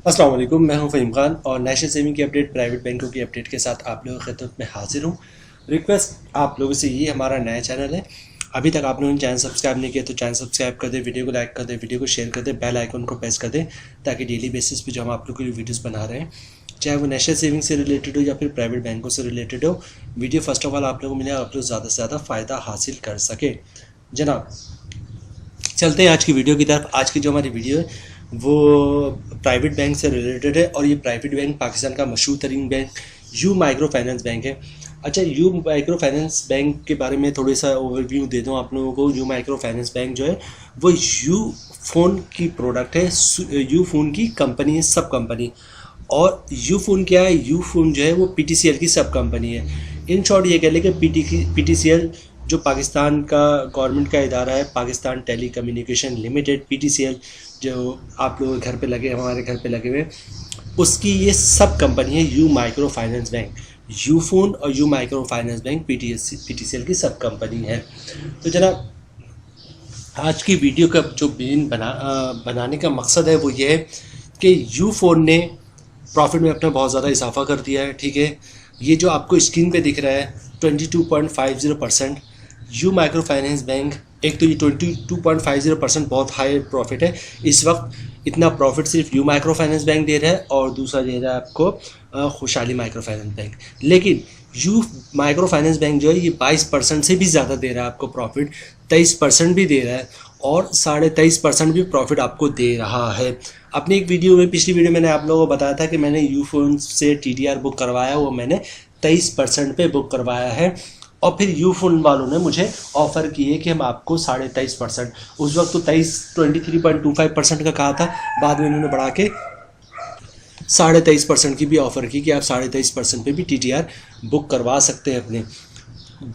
अस्सलाम वालेकुम, मैं हूं फ़हीम खान और नेशनल सेविंग की अपडेट, प्राइवेट बैंकों की अपडेट के साथ आप लोगों की खिदमत में हाजिर हूं। रिक्वेस्ट आप लोगों से, ये हमारा नया चैनल है। अभी तक आप लोगों ने चैनल सब्सक्राइब नहीं किया तो चैनल सब्सक्राइब कर दें, वीडियो को लाइक कर दें, वीडियो को शेयर कर दें, बेल आइकन को प्रेस कर दें ताकि डेली बेसिस पे जो हम आप लोग के लिए वीडियोज़ बना रहे हैं, चाहे वो नेशनल सेविंग से रिलेटेड हो या फिर प्राइवेट बैंकों से रिलेटेड हो, वीडियो फर्स्ट ऑफ ऑल आप लोगों को मिले, आप लोग ज़्यादा से ज़्यादा फ़ायदा हासिल कर सके। जनाब, चलते हैं आज की वीडियो की तरफ। आज की जो हमारी वीडियो है वो प्राइवेट बैंक से रिलेटेड है और ये प्राइवेट बैंक पाकिस्तान का मशहूर तरीन bank you microfinance bank है। अच्छा, यू माइक्रो फाइनेंस बैंक के बारे में थोड़ा सा ओवरव्यू दे दूं आप लोगों को। यू माइक्रो फाइनेंस बैंक जो है वो यू फ़ोन की प्रोडक्ट है, यू फ़ोन की कंपनी है, सब कंपनी। और यू फ़ोन क्या है? यू फ़ोन जो है वो पीटीसीएल की सब कंपनी है। इन शॉर्ट ये कह लें कि पीटीसीएल जो पाकिस्तान का गवर्नमेंट का इदारा है, Pakistan telecommunication limited, PTCL, जो आप लोग घर पे लगे, हमारे घर पे लगे हुए, उसकी ये सब कंपनी है U microfinance bank. U phone और U microfinance bank PTCL की सब कंपनी है। तो जनाब, आज की वीडियो का जो मेन बनाने का मकसद है वो ये है कि यू फ़ोन ने प्रॉफिट में अपना बहुत ज़्यादा इजाफा कर दिया है। ठीक है, ये जो आपको स्क्रीन पे दिख रहा है 22.50%, यू माइक्रो फाइनेंस बैंक, एक तो ये 22.50% बहुत हाई प्रॉफिट है इस वक्त। इतना प्रॉफिट सिर्फ यू माइक्रो फाइनेंस बैंक दे रहा है और दूसरा दे रहा है आपको खुशहाली माइक्रो फाइनेंस बैंक। लेकिन यू माइक्रो फाइनेंस बैंक जो है ये 22% से भी ज़्यादा दे रहा है आपको प्रॉफिट, 23% भी दे रहा है और 23.5% भी प्रॉफिट आपको दे रहा है। अपनी एक वीडियो में, पिछली वीडियो मैंने आप लोगों को बताया था कि मैंने यू फोन से टीडीआर बुक करवाया, वो मैंने 23% पे बुक करवाया है और फिर यू फोन वालों ने मुझे ऑफ़र की है कि हम आपको 23.5%, उस वक्त तो 23.25% का कहा था, बाद में उन्होंने बढ़ा के 23.5% की भी ऑफ़र की कि आप 23.5% पे भी टीडीआर बुक करवा सकते हैं अपने।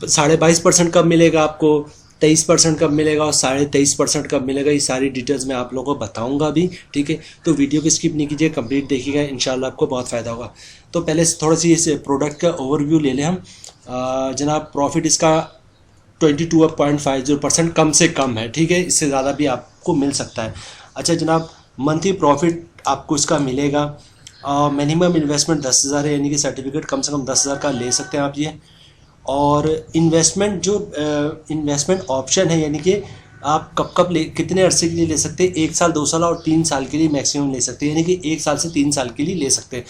22.5% कब मिलेगा आपको, 23% कब मिलेगा और 23.5% कब मिलेगा, ये सारी डिटेल्स मैं आप लोगों को बताऊंगा भी। ठीक है, तो वीडियो को स्किप नहीं कीजिए, कंप्लीट देखिएगा, इंशाल्लाह आपको बहुत फ़ायदा होगा। तो पहले थोड़ा सी इस प्रोडक्ट का ओवरव्यू ले लें हम। जनाब, प्रॉफिट इसका 22.50% कम से कम है। ठीक है, इससे ज़्यादा भी आपको मिल सकता है। अच्छा जनाब, मंथली प्रॉफिट आपको इसका मिलेगा, मिनिमम इन्वेस्टमेंट 10,000 है, यानी कि सर्टिफिकेट कम से कम 10,000 का ले सकते हैं आप ये। और इन्वेस्टमेंट जो इन्वेस्टमेंट ऑप्शन है, यानी कि आप कब ले, कितने अरसे के लिए ले सकते हैं, 1 साल, 2 साल और 3 साल के लिए मैक्सिमम ले सकते हैं, यानी कि 1 साल से 3 साल के लिए ले सकते हैं।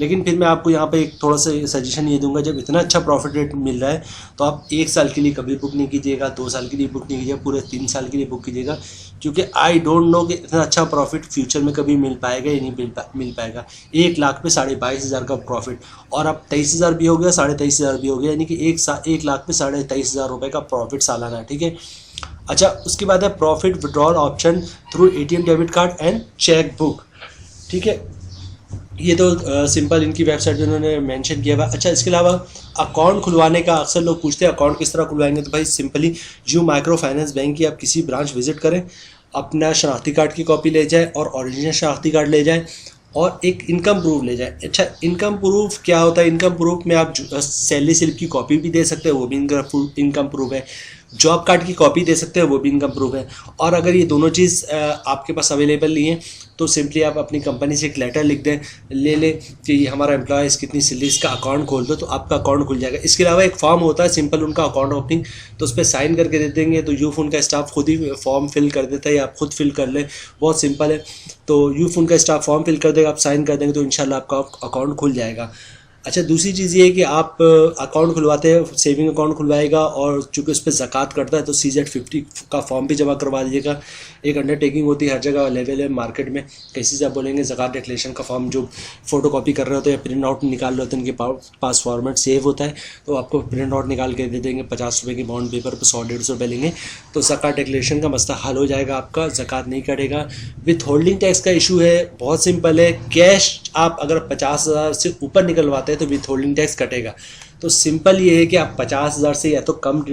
लेकिन फिर मैं आपको यहाँ पे एक थोड़ा सा सजेशन ये दूंगा, जब इतना अच्छा प्रॉफिट रेट मिल रहा है तो आप 1 साल के लिए कभी बुक नहीं कीजिएगा, 2 साल के लिए बुक नहीं कीजिएगा, पूरे 3 साल के लिए बुक कीजिएगा, क्योंकि आई डोंट नो कि इतना अच्छा प्रॉफिट फ्यूचर में कभी मिल पाएगा या नहीं मिल पाएगा। 1 लाख पे 22,500 का प्रॉफिट, और अब 23,000 भी हो गया, 23,500 भी हो गया, यानी कि 1 लाख पे 23,500 रुपये का प्रॉफिट सालाना। ठीक है। अच्छा, उसके बाद है profit withdrawal option through ATM, debit card and cheque book. ठीक है, ये तो सिंपल इनकी वेबसाइट जो उन्होंने मेंशन किया हुआ। अच्छा, इसके अलावा अकाउंट खुलवाने का अक्सर लोग पूछते हैं अकाउंट किस तरह खुलवाएंगे, तो भाई simply you microfinance bank की आप किसी ब्रांच विजिट करें, अपना शनाख्ती कार्ड की कॉपी ले जाए और ओरिजिनल शनाख्ती कार्ड ले जाए और एक इनकम प्रूफ ले जाए। अच्छा, इनकम प्रूफ क्या होता है? इनकम प्रूफ में आप सैलरी स्लिप की कॉपी भी दे सकते हैं, वो भी इनकम प्रूफ है। जॉब कार्ड की कॉपी दे सकते हैं, वो भी इनकम प्रूफ है। और अगर ये दोनों चीज़ आपके पास अवेलेबल नहीं है तो सिंपली आप अपनी कंपनी से एक लेटर लिख दें, ले लें कि हमारा एम्प्लॉयज़ कितनी सैलरी, इसका अकाउंट खोल दो, तो आपका अकाउंट खुल जाएगा। इसके अलावा एक फॉर्म होता है सिंपल उनका अकाउंट ओपनिंग, तो उस पर साइन करके दे देंगे तो यू फोन का स्टाफ खुद ही फॉर्म फिल कर देता है, या आप खुद फिल कर लें, बहुत सिंपल है। तो यू फोन का स्टाफ फॉर्म फिल कर देगा, आप साइन कर देंगे तो इंशाल्लाह आपका अकाउंट खुल जाएगा। अच्छा, दूसरी चीज़ ये है कि आप अकाउंट खुलवाते हैं, सेविंग अकाउंट खुलवाएगा और चूँकि उस पर ज़कात करता है तो CZ50 का फॉर्म भी जमा करवा दीजिएगा। एक अंडरटेकिंग होती है, हर जगह अवेलेबल है मार्केट में। कैसे से आप बोलेंगे ज़कात डिक्लेरेशन का फॉर्म जो फोटो कॉपी कर रहे होते हैं या प्रिंट आउट निकाल रहे होते हैं, उनके पास फॉर्मेट सेव होता है, तो आपको प्रिंट आउट निकाल के दे देंगे। 50 रुपये के बॉन्ड पेपर पर 100-150 रुपये लेंगे तो ज़कात डिक्लेरेशन का मसला हल हो जाएगा, आपका ज़कात नहीं कटेगा। विथ होल्डिंग टैक्स का इशू है, बहुत सिंपल है, कैश आप अगर 50,000 से ऊपर निकलवाते हैं तो विथ होल्डिंग टैक्स कटेगा। तो सिंपल ये है कि आप 50,000 से या तो कम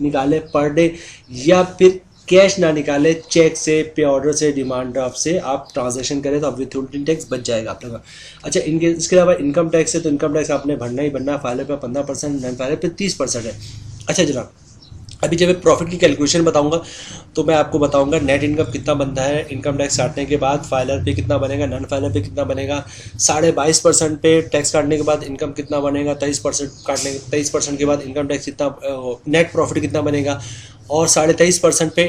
निकालें पर डे, या फिर कैश ना निकालें, चेक से, पे ऑर्डर से, डिमांड ड्राफ्ट से आप ट्रांजैक्शन करें तो आप विथ होल्डिंग टैक्स बच जाएगा आप लोग। अच्छा, इसके अलावा इनकम टैक्स है तो इनकम टैक्स आपने भरना ही भरना है। फाइल पे 15%, नॉन फाइल पे 30% है। अच्छा जनाब, अभी जब मैं प्रॉफिट की कैलकुलेशन बताऊंगा तो मैं आपको बताऊंगा नेट इनकम कितना बनता है, इनकम टैक्स काटने के बाद फाइलर पे कितना बनेगा, नॉन फाइलर पे कितना बनेगा, 22.5% पे टैक्स काटने के बाद इनकम कितना बनेगा, 23% के बाद इनकम टैक्स कितना, नेट प्रॉफिट कितना बनेगा, और 23.5% पे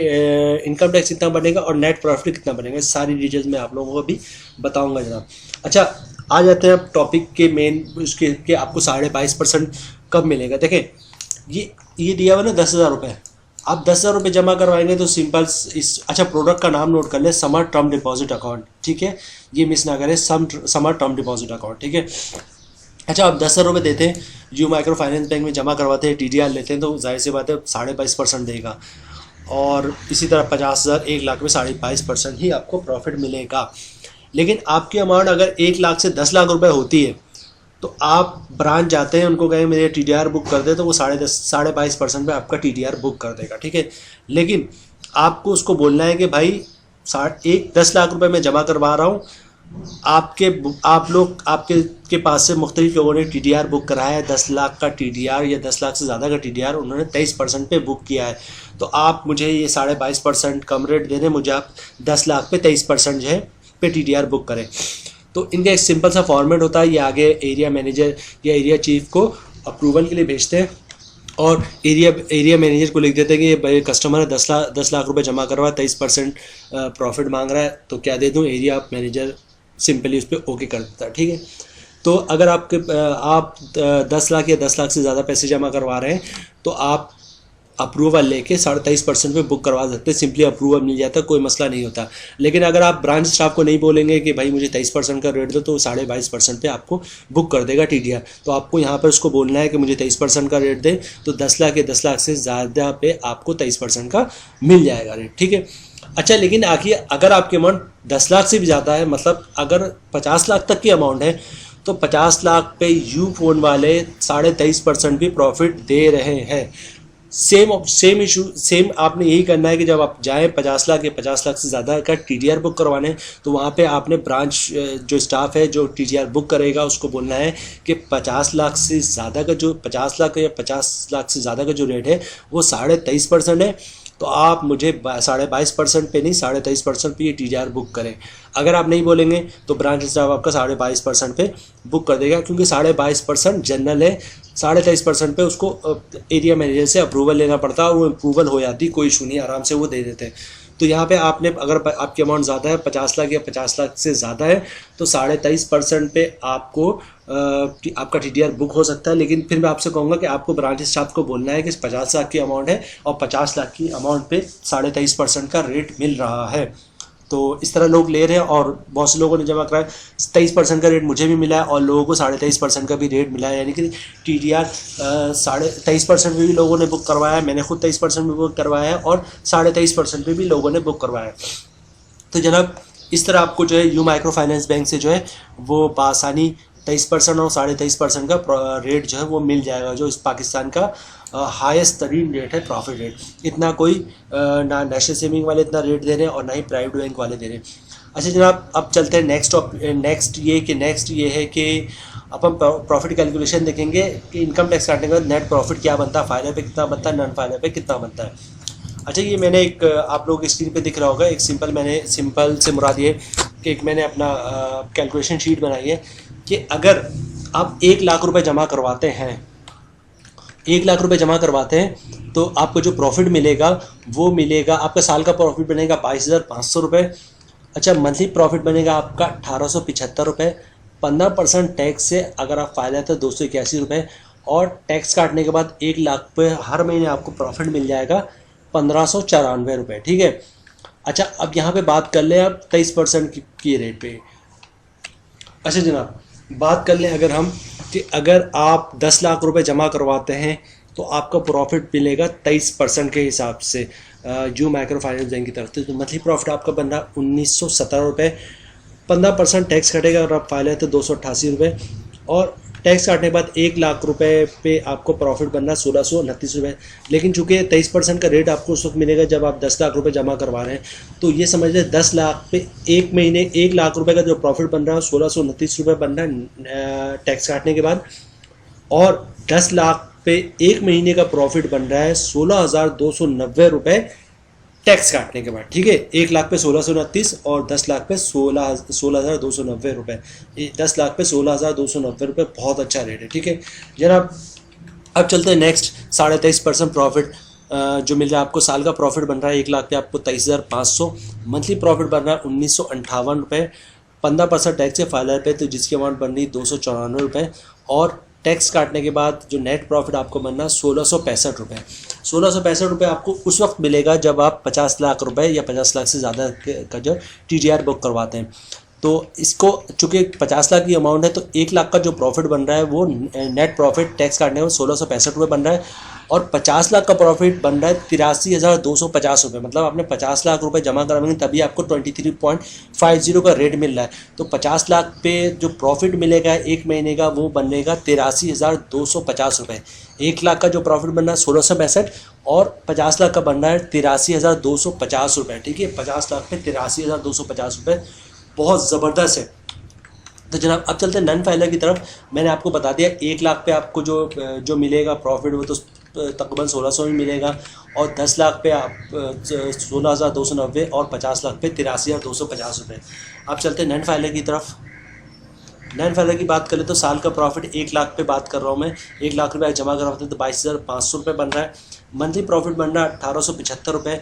इनकम टैक्स कितना बनेगा और नेट प्रॉफिट कितना बनेगा। सारी डिटेल्स मैं आप लोगों को भी बताऊँगा जनाब। अच्छा, आ जाते हैं अब टॉपिक के मेन उसके कि आपको 22.5% कब मिलेगा। देखें, ये दिया हुआ ना 10,000 रुपये, आप 10,000 रुपये जमा करवाएंगे तो सिंपल इस, अच्छा प्रोडक्ट का नाम नोट कर ले, समर टर्म डिपॉजिट अकाउंट, ठीक है, ये मिस ना करें, समर टर्म डिपॉजिट अकाउंट, ठीक है। अच्छा, आप 10,000 रुपये देते हैं, यू माइक्रो फाइनेंस बैंक में जमा करवाते हैं, TDR लेते हैं, तो जाहिर सी बात है 22.5% देगा, और इसी तरह 50,000, 1 लाख में 22.5% ही आपको प्रॉफिट मिलेगा। लेकिन आपकी अमाउंट अगर 1 लाख से 10 लाख रुपए होती है तो आप ब्रांच जाते हैं, उनको कहें मेरे TDR बुक कर दे, तो वो 22.5% पे आपका TDR बुक कर देगा, ठीक है। लेकिन आपको उसको बोलना है कि भाई 10 लाख रुपए मैं जमा करवा रहा हूँ, आपके पास से मुख्तलिफ लोगों ने TDR बुक कराया है, 10 लाख का TDR या 10 लाख से ज़्यादा का TDR उन्होंने 23% पे बुक किया है, तो आप मुझे ये 22.5% कम रेट दे दें, मुझे आप 10 लाख पे 23% जो है पे TDR बुक करें। तो इनका एक सिंपल सा फॉर्मेट होता है, ये आगे एरिया मैनेजर या एरिया चीफ को अप्रूवल के लिए भेजते हैं, और एरिया मैनेजर को लिख देते हैं कि ये कस्टमर है 10 लाख रुपए जमा करवा, 23% प्रॉफिट मांग रहा है, तो क्या दे दूँ, एरिया मैनेजर सिंपली उस पर ओके कर देता है, ठीक है। तो अगर आप 10 लाख या 10 लाख से ज़्यादा पैसे जमा करवा रहे हैं तो आप अप्रूवल लेके 23.5% पे बुक करवा सकते हैं, सिंपली अप्रूवल मिल जाता है, कोई मसला नहीं होता। लेकिन अगर आप ब्रांच स्टाफ को नहीं बोलेंगे कि भाई मुझे 23% का रेट दो, तो 22.5% पे आपको बुक कर देगा TDR। तो आपको यहाँ पर उसको बोलना है कि मुझे 23% का रेट दे, तो 10 लाख या 10 लाख से ज़्यादा पे आपको 23% का मिल जाएगा रेट, ठीक है। अच्छा, लेकिन आखिर अगर आपकी अमाउंट 10 लाख से भी ज़्यादा है, मतलब अगर 50 लाख तक की अमाउंट है, तो 50 लाख पे यू फोन वाले 23.5% भी प्रॉफिट दे रहे हैं। सेम इशू, सेम आपने यही करना है कि जब आप जाएं 50 लाख या 50 लाख से ज़्यादा का TDR बुक करवाने, तो वहाँ पे आपने ब्रांच जो स्टाफ है जो TDR बुक करेगा उसको बोलना है कि 50 लाख से ज़्यादा का जो 50 लाख या 50 लाख से ज़्यादा का जो रेट है वो 23.5% है, तो आप मुझे 22.5% पे नहीं 23.5% पे ये TDR बुक करें। अगर आप नहीं बोलेंगे तो ब्रांच स्टाफ आपका 22.5% पे बुक कर देगा, क्योंकि 22.5% जनरल है, 23.5% पे उसको एरिया मैनेजर से अप्रूवल लेना पड़ता है, और वो अप्रूवल हो जाती, कोई इशू नहीं, आराम से वो दे देते हैं। तो यहाँ पे आपने अगर आपकी अमाउंट ज़्यादा है, 50 लाख या 50 लाख से ज़्यादा है, तो 23.5% पे आपको आपका TDR बुक हो सकता है। लेकिन फिर मैं आपसे कहूँगा कि आपको ब्रांच स्टाफ को बोलना है कि 50 लाख की अमाउंट है और 50 लाख की अमाउंट पे 23.5% का रेट मिल रहा है। तो इस तरह लोग ले रहे हैं, और बहुत से लोगों ने जमा कराया, 23% का रेट मुझे भी मिला है और लोगों को 23.5% का भी रेट मिला है, यानी कि TDR 23% में भी लोगों ने बुक करवाया है, मैंने खुद 23% में बुक करवाया है, और 23.5% में भी लोगों ने बुक करवाया है। तो जनाब, इस तरह आपको जो है यू माइक्रो फाइनेंस बैंक से जो है वो बासानी 23% और 23.5% का रेट जो है वो मिल जाएगा, जो इस पाकिस्तान का हाईएस्ट तरीन रेट है प्रॉफिट रेट। इतना कोई ना नेशनल सेविंग वाले इतना रेट दे रहे हैं और ना ही प्राइवेट बैंक वाले दे रहे हैं। अच्छा जनाब, अब चलते हैं नेक्स्ट ये है कि अपन प्रॉफिट कैलकुलेशन देखेंगे कि इनकम टैक्स काटने के बाद नेट प्रॉफिट क्या बनता है, फाइलर पे कितना बनता है, नॉन फाइलर पे कितना बनता है। अच्छा, ये मैंने एक आप लोगों की स्क्रीन पे दिख रहा होगा, एक सिंपल से मुराद ये कि एक मैंने अपना कैलकुलेशन शीट बनाई है कि अगर आप 1 लाख रुपए जमा करवाते हैं, 1 लाख रुपए जमा करवाते हैं, तो आपको जो प्रॉफिट मिलेगा वो मिलेगा, आपका साल का प्रॉफिट बनेगा 22,500 रुपये। अच्छा, मंथली प्रॉफिट बनेगा आपका 1,875 रुपये। 15% टैक्स से अगर आप फायदा तो 281 रुपये, और टैक्स काटने के बाद 1 लाख पे हर महीने आपको प्रॉफिट मिल जाएगा 1,594 रुपये, ठीक है। अच्छा, अब यहाँ पे बात कर लें आप 23% की रेट पे। अच्छा जनाब, बात कर लें अगर हम कि अगर आप 10 लाख रुपए जमा करवाते हैं तो आपका प्रॉफिट मिलेगा 23% के हिसाब से यू माइक्रो फाइनेंस बैंक की तरफ से। तो मंथली प्रॉफिट आपका बन रहा 1,917 रुपये। 15% टैक्स कटेगा और आप फाइल है तो 288 रुपये, और टैक्स काटने के बाद 1 लाख रुपए पे आपको प्रॉफिट बनना 1,629 रुपये। लेकिन चूंकि 23% का रेट आपको उस वक्त मिलेगा जब आप 10 लाख रुपए जमा करवा रहे हैं, तो ये समझ लें 10 लाख पे एक महीने 1 लाख रुपए का जो प्रॉफिट बन रहा है 1,629 रुपये बन रहा है टैक्स काटने के बाद, और 10 लाख पे एक महीने का प्रॉफिट बन रहा है 16,290 रुपये टैक्स काटने के बाद, ठीक है। 1 लाख पे 1629 और 10 लाख पे 16,290 रुपये, 10 लाख पे 16,290 रुपये बहुत अच्छा रेट है, ठीक है जनाब। अब चलते हैं नेक्स्ट 23.5% प्रॉफिट जो मिल रहा है आपको। साल का प्रॉफिट बन रहा है 1 लाख पे आपको 23,500, मंथली प्रॉफिट बन रहा है 1958 रुपये, 15% टैक्स है 5,000 रुपये, तो जिसकी अमाउंट बन रही 294 रुपये, और टैक्स काटने के बाद जो नेट प्रॉफिट आपको बनना 1665 रुपये। 1665 रुपये आपको उस वक्त मिलेगा जब आप 50 लाख रुपए या 50 लाख से ज़्यादा का जो TDR बुक करवाते हैं। तो इसको चूँकि 50 लाख की अमाउंट है तो 1 लाख का जो प्रॉफिट बन रहा है वो नेट प्रॉफिट टैक्स काटने में 1665 रुपये बन रहा है, और 50 लाख का प्रॉफिट बन रहा है 83,250 रुपये। मतलब आपने 50 लाख रुपए जमा कराएंगे तभी आपको 23.50 का रेट मिल रहा है। तो 50 लाख पे जो प्रॉफिट मिलेगा एक महीने का वो बनेगा 83,250 रुपये। 1 लाख का जो प्रॉफिट बन रहा है 1665 और 50 लाख का बन रहा है 83,250 रुपये, ठीक है। 50 लाख पे 83,250 रुपये बहुत ज़बरदस्त है। तो जनाब अब चलते हैं नन फाइलर की तरफ। मैंने आपको बता दिया 1 लाख पे आपको जो मिलेगा प्रॉफिट वो तो तकरीबन 1600 में मिलेगा, और 10 लाख पे आप 16,290 और 50 लाख पे 83,250 रुपये। अब चलते हैं नन फाइलर की तरफ। नन फाइलर की बात करें तो साल का प्रॉफिट 1 लाख पे बात कर रहा हूँ मैं। 1 लाख रुपये जमा करवाते हैं तो 22,500 रुपये बन रहा है। मंथली प्रॉफिट बन रहा है 1,875 रुपये।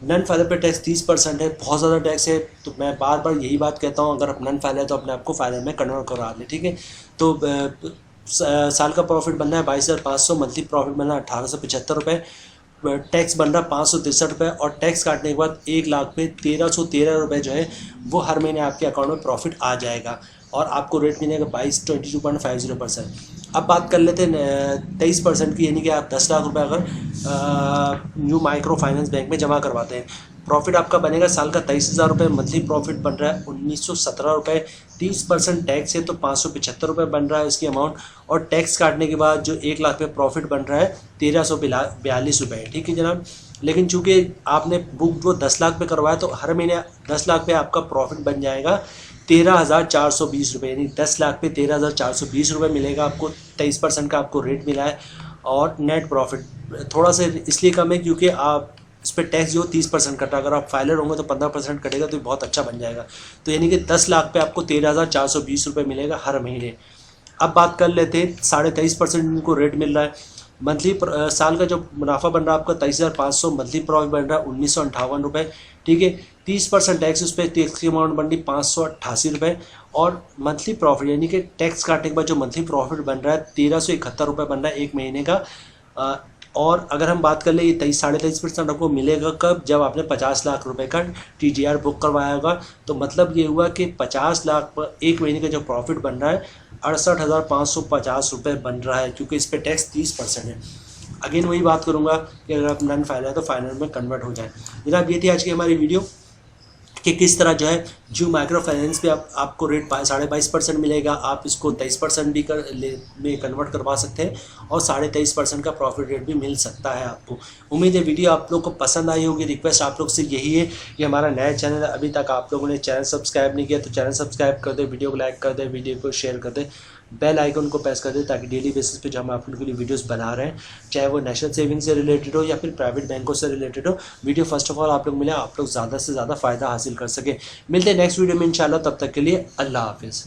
नन फाइलर पे टैक्स 30% है, बहुत ज़्यादा टैक्स है। तो मैं बार बार यही बात कहता हूँ, अगर आप नन फाइलर है तो अपने आपको फाइलर में कन्वर्ट करवा लें, ठीक है। तो साल का प्रॉफिट बन रहा है 22,500, मंथली प्रॉफिट बन रहा है 1,875 रुपये, टैक्स बन रहा है 563 रुपये, और टैक्स काटने के बाद 1 लाख पे 1,313 रुपये जो है वो हर महीने आपके अकाउंट में प्रॉफिट आ जाएगा, और आपको रेट मिलेगा 22.50%। अब बात कर लेते हैं 23% की, यानी कि आप 10 लाख रुपये अगर न्यू माइक्रो फाइनेंस बैंक में जमा करवाते हैं, प्रॉफिट आपका बनेगा साल का 23,000 रुपये। मंथली प्रॉफिट बन रहा है 1,917 रुपये। 30% टैक्स है तो 575 रुपये बन रहा है इसकी अमाउंट, और टैक्स काटने के बाद जो 1 लाख पे प्रॉफिट बन रहा है 1,342 रुपये, ठीक है जनाब। लेकिन चूँकि आपने बुक वो 10 लाख पे करवाया तो हर महीने 10 लाख पे आपका प्रॉफिट बन जाएगा 13,420 रुपये, यानी 10 लाख पे 13,420 रुपये मिलेगा आपको। 23% का आपको रेट मिला है, और नेट प्रॉफिट थोड़ा सा इसलिए कम है क्योंकि आप इस पर टैक्स जो 30% कटा, अगर आप फाइलर होंगे तो 15% कटेगा, तो बहुत अच्छा बन जाएगा। तो यानी कि 10 लाख पे आपको 13,420 रुपये मिलेगा हर महीने। अब बात कर लेते हैं 23.5% इनको रेट मिल रहा है। मंथली साल का जो मुनाफा बन रहा है आपका 23,500, मंथली प्रॉफिट बन रहा है 1,958 रुपये, ठीक है। 30% टैक्स उस पर, टैक्स की अमाउंट बन रही 588 रुपये, और मंथली प्रॉफिट यानी कि टैक्स काटने के बाद जो मंथली प्रॉफिट बन रहा है 1,371 रुपये बन रहा है एक महीने का। और अगर हम बात कर ले ये 23.5% आपको मिलेगा कब, जब आपने 50 लाख रुपए का TDR बुक करवाया होगा। तो मतलब ये हुआ कि 50 लाख पर एक महीने का जो प्रॉफिट बन रहा है 68,550 रुपये बन रहा है, क्योंकि इस पर टैक्स 30% है। अगेन वही बात करूँगा कि अगर आप नन फाइलर है तो फाइनल में कन्वर्ट हो जाए। जनाब ये थी आज की हमारी वीडियो कि किस तरह जो है जो माइक्रो फाइनेंस पे आपको रेट 22.5% मिलेगा, आप इसको 23% भी में कन्वर्ट करवा सकते हैं, और 23.5% का प्रॉफिट रेट भी मिल सकता है आपको। उम्मीद है वीडियो आप लोग को पसंद आई होगी। रिक्वेस्ट आप लोग से यही है कि हमारा नया चैनल है, अभी तक आप लोगों ने चैनल सब्सक्राइब नहीं किया तो चैनल सब्सक्राइब कर दे, वीडियो को लाइक कर दे, वीडियो को शेयर कर दे, बेल आइकन को प्रेस कर दे, ताकि डेली बेसिस पे जो हम आप लोगों के लिए वीडियोस बना रहे हैं, चाहे वो नेशनल सेविंग से रिलेटेड हो या फिर प्राइवेट बैंकों से रिलेटेड हो, वीडियो फर्स्ट ऑफ ऑल आप लोग मिले, आप लोग ज़्यादा से ज़्यादा फ़ायदा हासिल कर सके। मिलते हैं नेक्स्ट वीडियो में इंशाल्लाह, तब तक के लिए अल्लाह हाफिज़।